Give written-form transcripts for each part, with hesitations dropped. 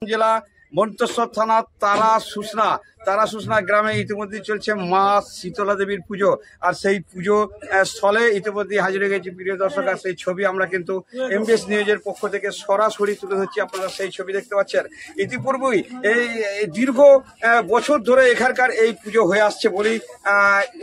জেলা মন্তেশ্বর থানা তারা সুসনা গ্রামে ইতিমধ্যে চলছে মা শীতলা দেবীর পুজো। আর সেই পুজো স্থলে ইতিমধ্যে হাজির হয়ে গেছি প্রিয় দর্শক। আর সেই ছবি আমরা কিন্তু এমবিএস নিউজের পক্ষ থেকে সরাসরি তুলে ধরছি। আপনারা সেই ছবি দেখতে পাচ্ছেন। ইতিপূর্বেই এই দীর্ঘ বছর ধরে এখানকার এই পুজো হয়ে আসছে বলেই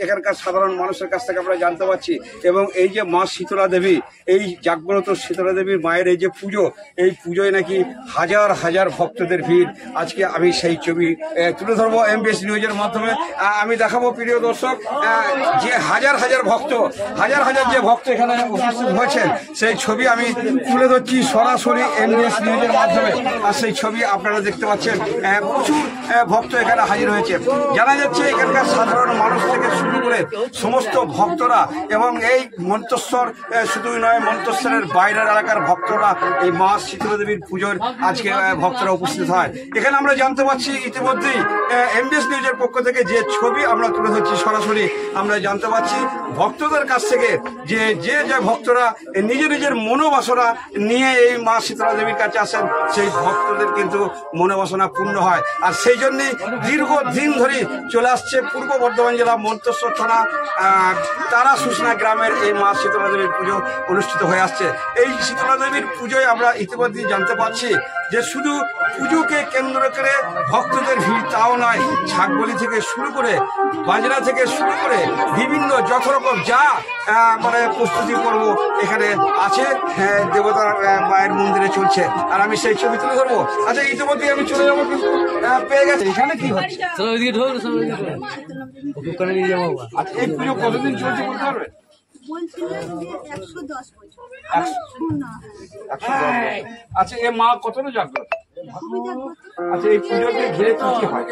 এখানকার সাধারণ মানুষের কাছ থেকে আমরা জানতে পারছি। এবং এই যে মা শীতলা দেবী, এই জাগ্রত শীতলা দেবীর মায়ের এই যে পুজো, এই পুজোয় নাকি হাজার হাজার ভক্তদের ভিড়। আজকে আমি সেই ছবি তুলে ধরবো এমবিএস নিউজের মাধ্যমে। আমি দেখাবো প্রিয় দর্শক যে হাজার হাজার যে ভক্ত এখানে উপস্থিত হয়েছেন, সেই ছবি আমি তুলে ধরছি সরাসরি এমবিএস নিউজের মাধ্যমে। আর সেই ছবি আপনারা দেখতে পাচ্ছেন। প্রচুর ভক্ত এখানে হাজির হয়েছে। জানা যাচ্ছে এখানকার সাধারণ মানুষ থেকে শুরু করে সমস্ত ভক্তরা এবং এই মন্তেশ্বর শুধুই নয়, মন্তেশ্বরের বাইরের এলাকার ভক্তরা এই মা শীতলা দেবীর পুজোর আজকে ভক্তরা উপস্থিত হয়। এখানে আমরা জানতে পারছি ইতিমধ্যেই এমবিএস নিউজের পক্ষ থেকে যে ছবি আমরা তুলে ধরছি সরাসরি, আমরা জানতে পারছি ভক্তদের কাছ থেকে যে ভক্তরা নিজের মনোবাসনা নিয়ে এই মা শীতলা দেবীর কাছে আসেন, সেই ভক্তদের কিন্তু মনোবাসনা পূর্ণ হয়। আর সেই জন্যই দীর্ঘদিন ধরে চলে আসছে পূর্ব বর্ধমান জেলা মন্তেশ্বর থানা তারা সুসনা গ্রামের এই মা শীতলা দেবীর পুজো অনুষ্ঠিত হয়ে আসছে। এই শীতলা দেবীর পুজোয় আমরা ইতিমধ্যে জানতে পারছি যে শুধু পুজোকে কেন্দ্র করে ভক্তদের ভিড় তাও নয়, ছাগবলি থেকে শুরু করে বাজনা থেকে শুরু করে বিভিন্ন যত রকম যা মানে প্রস্তুতি পর্ব এখানে আছে দেবতার মায়ের মন্দিরে চলছে। আর আমি সেই ছবি তুলে ধরবো। আচ্ছা, ইতিমধ্যে আমি চলে যাবো, কিন্তু পেয়ে গেছে এখানে কি হচ্ছে। আচ্ছা, এই পুজো কতদিন চলছে বলতে পারবে? আচ্ছা, এ মা কতটা জাগ্রত? আচ্ছা, এই পুজোকে ঘিরে কি কি হয়?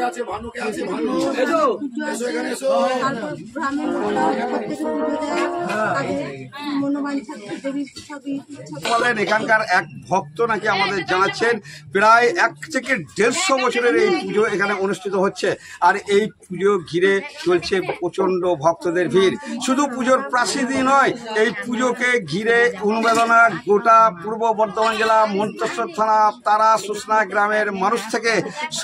এখানকার এক ভক্ত নাকি আমাদের জানাচ্ছেন প্রায় 1 থেকে 150 বছরের এই পুজো এখানে অনুষ্ঠিত হচ্ছে। আর এই পুজো ঘিরে চলছে প্রচন্ড ভক্তদের ভিড়। শুধু পুজোর প্রাসাদই নয়, এই পুজোকে ঘিরে উন্মাদনা গোটা পূর্ব বর্ধমান জেলা মন্তেশ্বর থানা তারা সুসনা গ্রামের মানুষ থেকে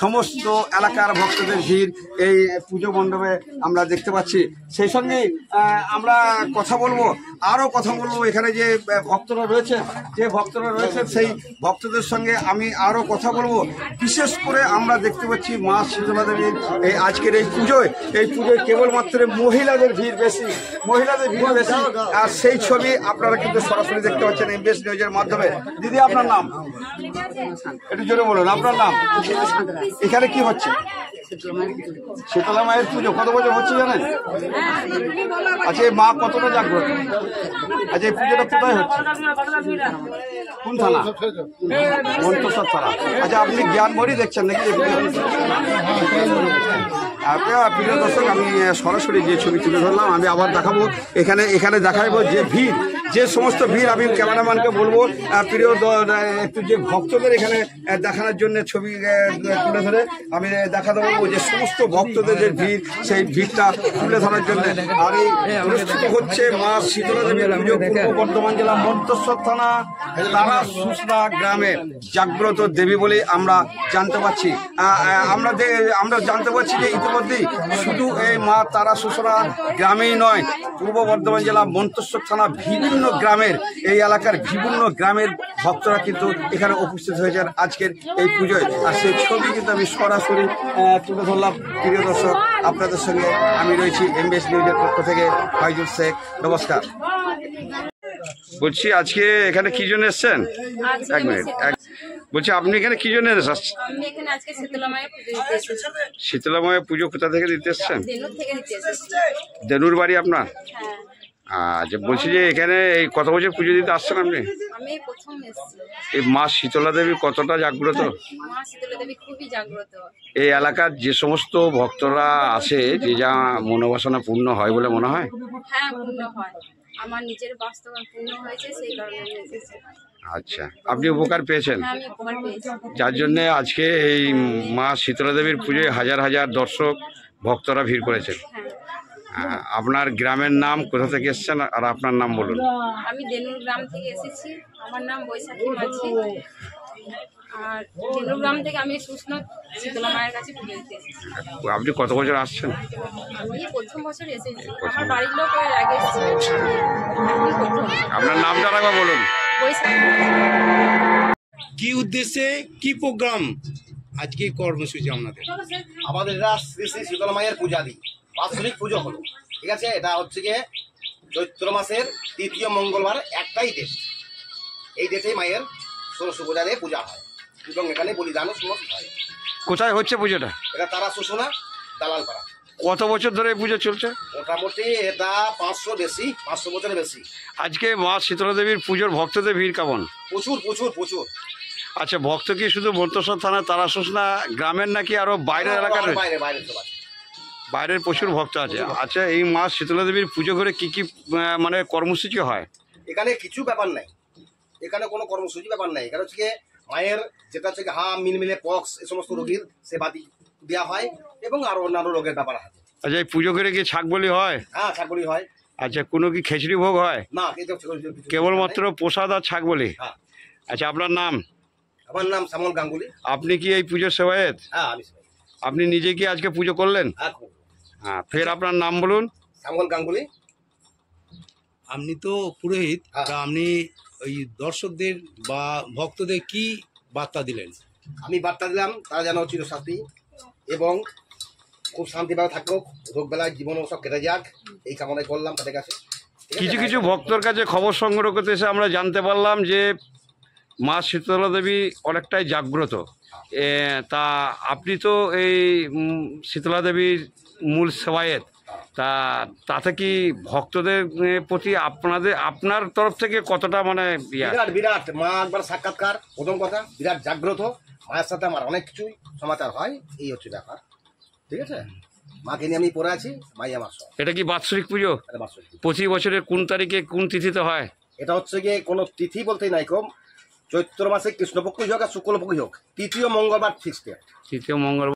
সমস্ত এলাকার ভক্তদের ভিড় এই পুজো মণ্ডপে আমরা দেখতে পাচ্ছি। সেই সঙ্গে আমরা আরো কথা বলবো এখানে যে ভক্তরা রয়েছেন সেই ভক্তদের সঙ্গে আমি আরো কথা বলবো। বিশেষ করে আমরা দেখতে পাচ্ছি মা শীতলা দেবীর এই আজকের এই পুজোয় কেবলমাত্র মহিলাদের ভিড় বেশি। আর সেই ছবি আপনারা কিন্তু সরাসরি দেখতে পাচ্ছেন এমবিএস নিউজের মাধ্যমে। দিদি, আপনার নাম একটু জোরে বলুন। আপনার নাম? এখানে কি হচ্ছে? শীতলা মায়ের পুজো কত বছর হচ্ছে জানেন? আচ্ছা, এই মা কতটা জাগ্রত? আচ্ছা, এই পুজোটা কোথায় হচ্ছে? কোন থানা? মন্তেশ্বর থানা। আচ্ছা, আপনি জ্ঞানভরি দেখছেন নাকি? প্রিয় দর্শক, আমি সরাসরি যে ছবি তুলে ধরলাম আমি আবার দেখাবো। এখানে দেখাবো যে সমস্ত ভিড়। আমি ক্যামেরাম্যানকে বলবো একটু যে ভক্তদের এখানে দেখানোর জন্য ছবি তুলে ধরে আমি দেখাতে বলবো যে সমস্ত ভক্তদের যে ভিড়, সেই ভিড়টা তুলে ধরার জন্য। আর এই অনুষ্ঠিত হচ্ছে মা শীতলা দেবীর পুজো পূর্ব বর্ধমান জেলা মন্তেশ্বর থানা তারা সুসনা গ্রামে জাগ্রত দেবী বলে আমরা জানতে পারছি। আমরা জানতে পারছি যে ইতিমধ্যেই শুধু এই মা তারা সুসনা গ্রামেই নয়, পূর্ব বর্ধমান জেলা মন্তেশ্বর থানা বিভিন্ন গ্রামের এই এলাকার বিভিন্ন গ্রামের ভক্তরা কিন্তু এখানে উপস্থিত হয়েছেন আজকের এই পুজোয়। আর সেই ছবি কিন্তু আমি সরাসরি তুলে ধরলাম। প্রিয় দর্শক, আপনাদের সঙ্গে আমি রয়েছি এমবিএস নিউজের পক্ষ থেকে ফাইজুল শেখ। নমস্কার। বলছি, আজকে এখানে কি জন্য এসছেন? 1 মিনিট। বলছি, আপনি এখানে কি জন্য এসেছেন? শীতলা মায়ের পুজো কোথা থেকে দিতে এসছেন? দেনুর বাড়ি আপনার? আচ্ছা, বলছি যে এখানে এই কত বছর পুজো দিতে আসছেন আপনি? এই মা শীতলা দেবী কতটা জাগ্রত? এই এলাকার যে সমস্ত ভক্তরা আসে, যে যা মনোবাসনা পূর্ণ হয় বলে মনে হয়? হ্যাঁ, পূর্ণ হয়। আমার নিজের বাস্তবায়ন পূর্ণ হয়েছে, সেই কারণে আমি এসেছি। আচ্ছা, আপনি উপকার পেয়েছেন? যার জন্য আজকে এই মা শীতলা দেবীর পুজোয় হাজার হাজার দর্শক ভক্তরা ভিড় করেছেন। আপনার গ্রামের নাম, কোথা থেকে এসেছেন, আর আপনার নাম বলুন। আমি দেনুর গ্রাম থেকে এসেছি। আমার নাম বৈশাখী মাঝি। আর গ্রাম থেকে আমি সুষ্ণু শীতলা মায়ের কাছে পুজো দিতে এসেছি। আপনি কত বছর আসছেন? আমি প্রথম বছর এসেছি, আমার বাড়ির লোক এর আগে এসেছিল, আমি প্রথম। আপনার নামটা একবার বলুন। বৈশাখ। কি উদ্দেশ্যে কি প্রোগ্রাম আজকে কর্মসূচি আপনাদের? আমাদের এটা শ্রী শ্রী শীতলা মায়ের পূজা দিই, বাৎসরিক পুজো হলো, ঠিক আছে। এটা হচ্ছে গিয়ে চৈত্র মাসের 3য় মঙ্গলবার একটাই ডেট, এই ডেটেই মায়ের ষোড়শ পূজা দিয়ে পূজা হয় এবং এখানে বলিদানও সমস্ত হয়। কোথায় হচ্ছে পুজোটা? এটা তারা শুশুনা দালালপাড়া। কত বছর ধরে এই পুজো চলছে? মোটামুটি এটা 500 বছরের বেশি। আজকে মা শীতলা দেবীর পুজোর ভক্তদের ভিড় কেমন? প্রচুর প্রচুর প্রচুর। আচ্ছা, ভক্ত কি শুধু মন্তেশ্বর থানা তারা শুসনা গ্রামের নাকি আরো বাইরের এলাকার? বাইরে বাইরে তো আছে, বাইরের প্রচুর ভক্ত আছে। আচ্ছা, এই মা শীতলা দেবীর পুজো করে কি কি মানে কর্মসূচি হয়? এখানে কিছু ব্যাপার নাই, এখানে কোনো কর্মসূচি ব্যাপার নাই। এখানে হচ্ছে গিয়ে মায়ের যেটা হচ্ছে মিলমিলে পক্স এই সমস্ত রোগীর সেবা দেওয়া হয় এবং আরো অন্যান্য রোগের ব্যাপার আছে। আচ্ছা, এই পুজো করে কি ছাগ বলি হয়? হ্যাঁ, ছাগলি হয়। আচ্ছা, কোনো কি খিচুড়ি ভোগ হয়? না, কেবলমাত্র প্রসাদ আর ছাগ বলি। হ্যাঁ। আচ্ছা, আপনার নাম? আমার নাম শ্যামল গাঙ্গুলি। আপনি কি এই পুজোর সেবায়েত? হ্যাঁ, আমি আপনি নিজে কি আজকে পুজো করলেন? হ্যাঁ, ফের আপনার নাম বলুন। শ্যামল গাঙ্গুলি। আপনি তো পুরোহিত, হ্যাঁ। তা আপনি ওই দর্শকদের বা ভক্তদের কি বার্তা দিলেন? আমি বার্তা দিলাম তারা যেন চিরশান্তি এবং খুব শান্তিভাবে থাকুক, রোগ বেলায় জীবন সব কেটে যাক, এই কামনাই করলাম তাদের কাছে। ঠিক আছে? কিছু কিছু ভক্তর কাছে খবর সংগ্রহ করতে এসে আমরা জানতে পারলাম যে মা শীতলা দেবী অনেকটাই জাগ্রত। তা আপনি তো এই শীতলা দেবীর মূল সেবায়েত, তা তাতে কি ভক্তদের প্রতি আপনার তরফ থেকে কতটা মানে বিরাট বিরাট মা একবার সাক্ষাৎকার, প্রথম কথা বিরাট জাগ্রত। মায়ের সাথে আমার অনেক কিছুই সমাচার হয়, এই হচ্ছে ব্যাপার। ঠিক আছে, মাকে নিয়ে আমি পড়ে আছি, মাই আমার সব। এটা কি বাৎসরিক পুজো? এটা বাৎসরিক। প্রতি বছরের কোন তারিখে কোন তিথিতে হয়? এটা হচ্ছে গিয়ে কোনো তিথি বলতেই নাই, কম চৈত্র মাসে কৃষ্ণপক্ষই হোক আর শুক্লপক্ষই হোক, 3য় মঙ্গলবার ফিক্সড। 3য় মঙ্গলবার।